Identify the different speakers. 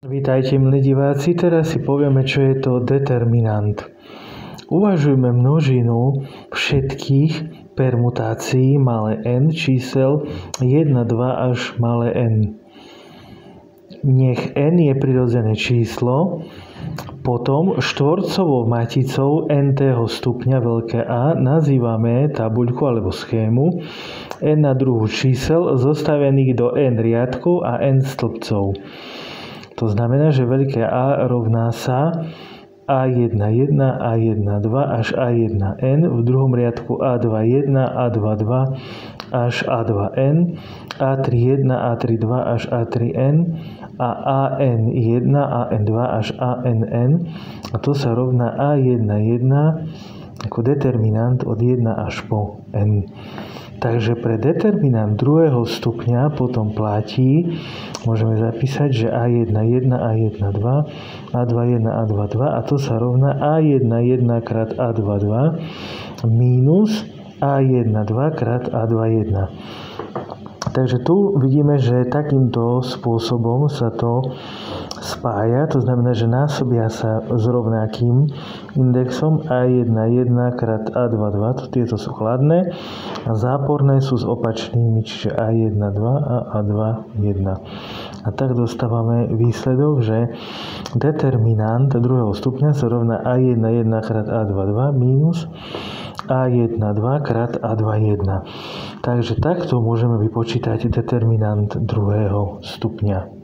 Speaker 1: Vítajte, milí diváci, teraz si povieme, čo je to determinant. Uvažujme množinu všetkých permutácií malé n čísel 1, 2 až malé n. Nech n je prirodzené číslo, potom štvorcovou maticou n-tého stupňa veľké A nazývame tabuľku alebo schému n na druhu čísel zostavených do n riadkov a n stĺpcov. To znamená, že veľké A rovná sa A1,1, A1,2 až A1n, v druhom riadku A2,1, A2,2 až A2n, A3,1, A3,2 až A3n a AN1, AN2 až ANn. A to sa rovná A1,1 ako determinant od 1 až po n. Takže pre determinant druhého stupňa potom platí, môžeme zapísať, že A1,1, A1,2, A2,1, A2,2 a to sa rovná A1,1 krát A2,2 mínus A1,2 krát A2,1. Takže tu vidíme, že takýmto spôsobom sa to spája, to znamená, že násobia sa s rovnakým indexom A1,1 krát A2,2, tieto sú chladné a záporné sú s opačnými, čiže A1,2 a A2,1. A tak dostávame výsledok, že determinant druhého stupňa sa rovná A1,1 krát A2,2 mínus A1,2 krát A2,1. Takže takto môžeme vypočítať determinant druhého stupňa.